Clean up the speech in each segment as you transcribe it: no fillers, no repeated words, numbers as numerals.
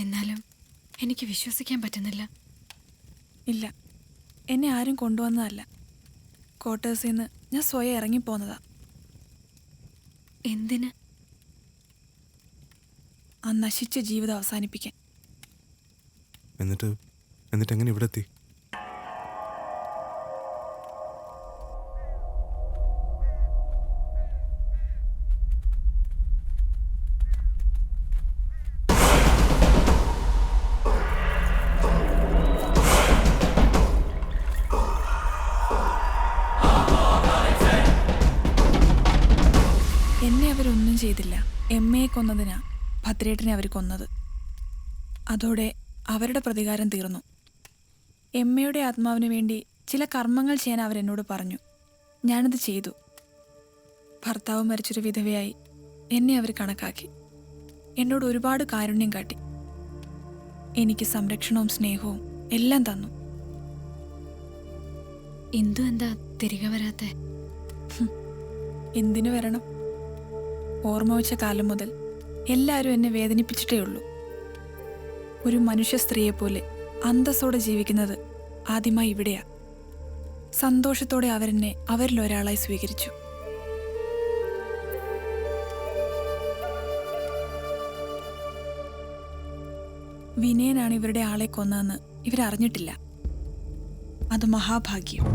എന്നാലും എനിക്ക് വിശ്വസിക്കാൻ പറ്റുന്നില്ല. ഇല്ല, എന്നെ ആരും കൊണ്ടുവന്നതല്ല. ക്വാർട്ടേഴ്സിൽ നിന്ന് ഞാൻ സ്വയം ഇറങ്ങിപ്പോന്നതാ. എന്തിന്? ആ നശിച്ച ജീവിതം അവസാനിപ്പിക്കാൻ. എന്നിട്ട് എങ്ങനെ ഇവിടെ എത്തി? എന്നെ അവരൊന്നും ചെയ്തില്ല. എമ്മയെ കൊന്നതിനാ ഭദ്രേട്ടനെ അവർ കൊന്നത്. അതോടെ അവരുടെ പ്രതികാരം തീർന്നു. എമ്മയുടെ ആത്മാവിന് വേണ്ടി ചില കർമ്മങ്ങൾ ചെയ്യാൻ അവരെന്നോട് പറഞ്ഞു. ഞാനത് ചെയ്തു. ഭർത്താവ് മരിച്ചൊരു വിധവയായി എന്നെ അവർ കണക്കാക്കി. എന്നോട് ഒരുപാട് കാരുണ്യം കാട്ടി. എനിക്ക് സംരക്ഷണവും സ്നേഹവും എല്ലാം തന്നു. ഇന്ദു എന്താ തിരികെ വരാത്തെ? എന്തിനു വരണം? ഓർമ്മ വെച്ച കാലം മുതൽ എല്ലാവരും എന്നെ വേദനിപ്പിച്ചിട്ടേ ഉള്ളൂ. ഒരു മനുഷ്യ സ്ത്രീയെപ്പോലെ അന്തസ്സോടെ ജീവിക്കുന്നത് ആദ്യമായി ഇവിടെയാ. സന്തോഷത്തോടെ അവരെന്നെ അവരിലൊരാളായി സ്വീകരിച്ചു. വിനയനാണ് ഇവരുടെ ആളെ കൊന്നതെന്ന് ഇവരറിഞ്ഞിട്ടില്ല. അത് മഹാഭാഗ്യം.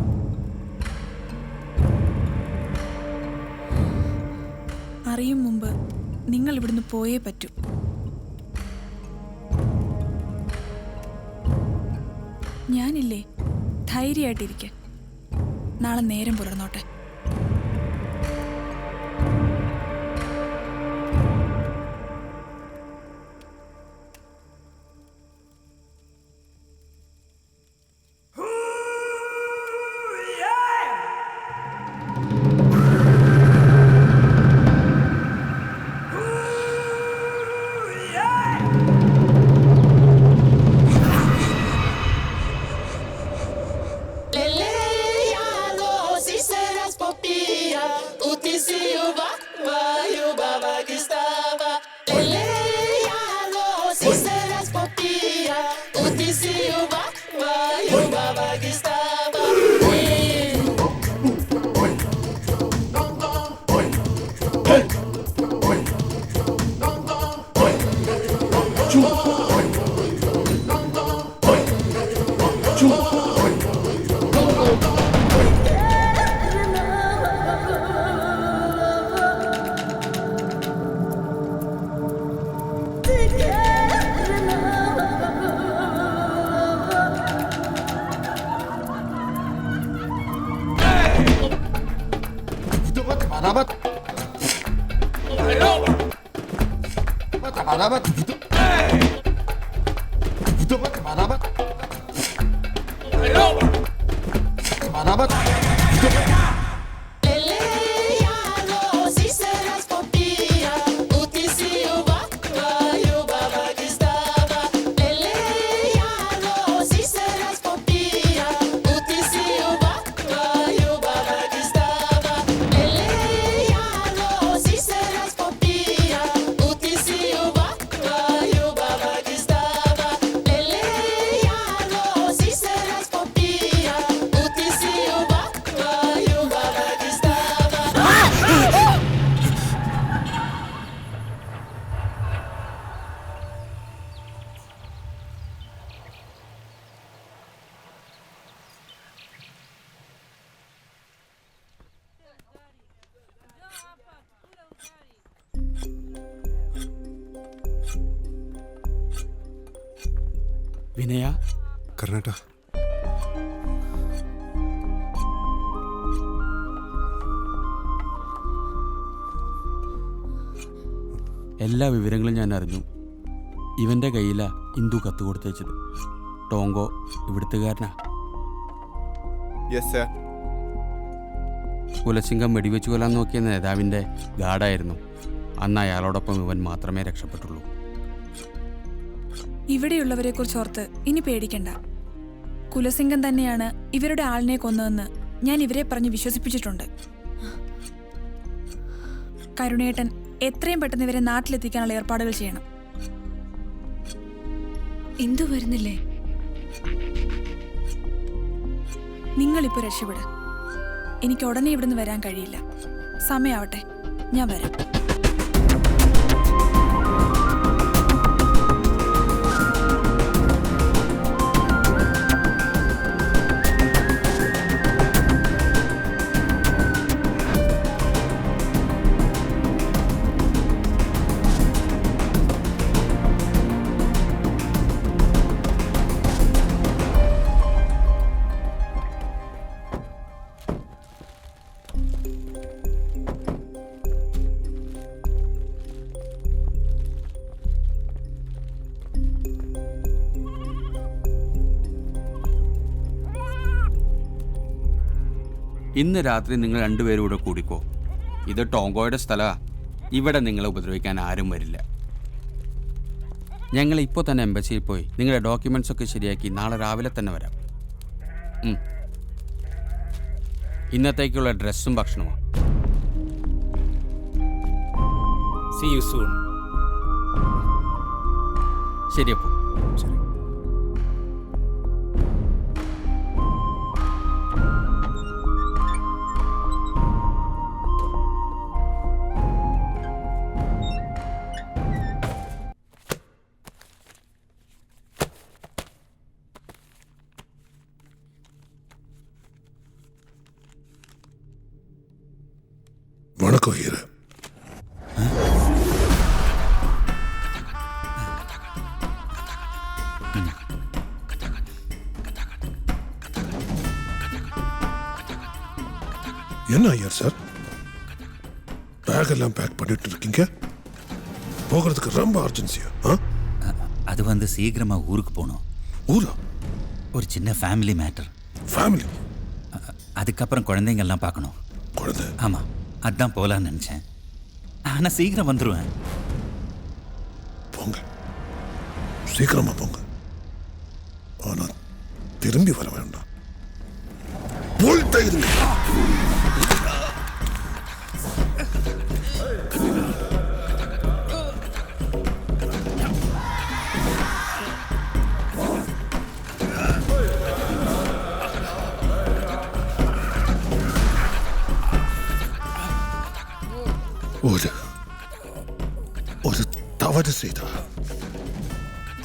അറിയും മുമ്പ് നിങ്ങൾ ഇവിടുന്ന് പോയേ പറ്റൂ. ഞാനില്ലേ, ധൈര്യമായിട്ടിരിക്കെ. നാളെ നേരം പുലർന്നോട്ടെ. വിനയ, കർണേട്ടാ, എല്ലാ വിവരങ്ങളും ഞാൻ അറിഞ്ഞു. ഇവൻ്റെ കയ്യിലാ ഇന്ദു കത്ത് കൊടുത്തയച്ചത്. ടോങ്കോ ഇവിടുത്തുകാരനാ. കുലസിംഗം വെടിവെച്ചു കൊല്ലാൻ നോക്കിയ നേതാവിൻ്റെ ഗാർഡായിരുന്നു. അന്ന് അയാളോടൊപ്പം ഇവൻ മാത്രമേ രക്ഷപ്പെട്ടുള്ളൂ. ഇവിടെയുള്ളവരെ കുറിച്ച് ഓർത്ത് ഇനി പേടിക്കണ്ട. കുലസിംഗം തന്നെയാണ് ഇവരുടെ ആളിനെ കൊന്നതെന്ന് ഞാൻ ഇവരെ പറഞ്ഞ് വിശ്വസിപ്പിച്ചിട്ടുണ്ട്. കരുണേട്ടൻ എത്രയും പെട്ടെന്ന് ഇവരെ നാട്ടിലെത്തിക്കാനുള്ള ഏർപ്പാടുകൾ ചെയ്യണം. ഇന്ദു വരുന്നില്ലേ? നിങ്ങളിപ്പോൾ രക്ഷപ്പെട്. എനിക്ക് ഉടനെ ഇവിടുന്ന് വരാൻ കഴിയില്ല. സമയാവട്ടെ, ഞാൻ വരാം. ഇന്ന് രാത്രി നിങ്ങൾ രണ്ടുപേരും കൂടെ കൂടിക്കോ. ഇത് ടോങ്കോയുടെ സ്ഥലമാണ്. ഇവിടെ നിങ്ങളെ ഉപദ്രവിക്കാൻ ആരും വരില്ല. ഞങ്ങൾ ഇപ്പോൾ തന്നെ എംബസിയിൽ പോയി നിങ്ങളുടെ ഡോക്യുമെൻറ്റ്സ് ഒക്കെ ശരിയാക്കി നാളെ രാവിലെ തന്നെ വരാം. ഇന്നത്തേക്കുള്ള ഡ്രസ്സും ഭക്ഷണമാണ്. See you soon. ശരി അപ്പോൾ. ശരി. வணக்கம் ஹீரோ. என்ன ஐயர் சார், பேக் எல்லாம் பேக் பண்ணிட்டு இருக்கீங்க? போகிறதுக்கு ரொம்ப அர்ஜென்சியா? அது வந்து சீக்கிரமா ஊருக்கு போகணும். ஊரா? ஒரு சின்ன ஃபேமிலி மேட்டர். ஃபேமிலி? அதுக்கப்புறம் குழந்தைங்கெல்லாம் பார்க்கணும். குழந்தை? ஆமாம், அதான் போகலான்னு நினச்சேன். ஆனால் சீக்கிரம் வந்துடுவேன். போங்க, சீக்கிரமா போங்க. ஆனால் திரும்பி வர வேண்டாம். போயிட்டே இருங்க. ஒரு தவறு செய்தா,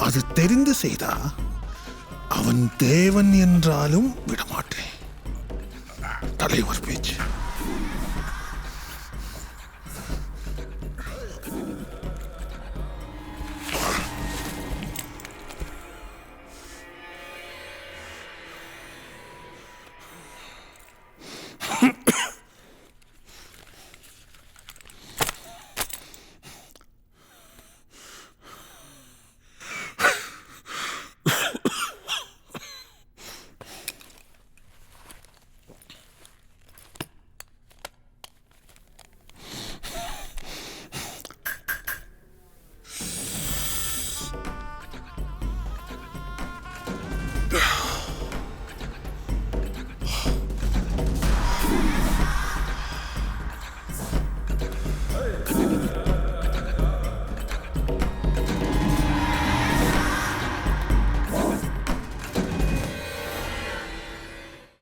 அது தெரிந்து செய்தா, அவன் தேவன் என்றாலும் விடமாட்டேன். தலைவர் பேச்சு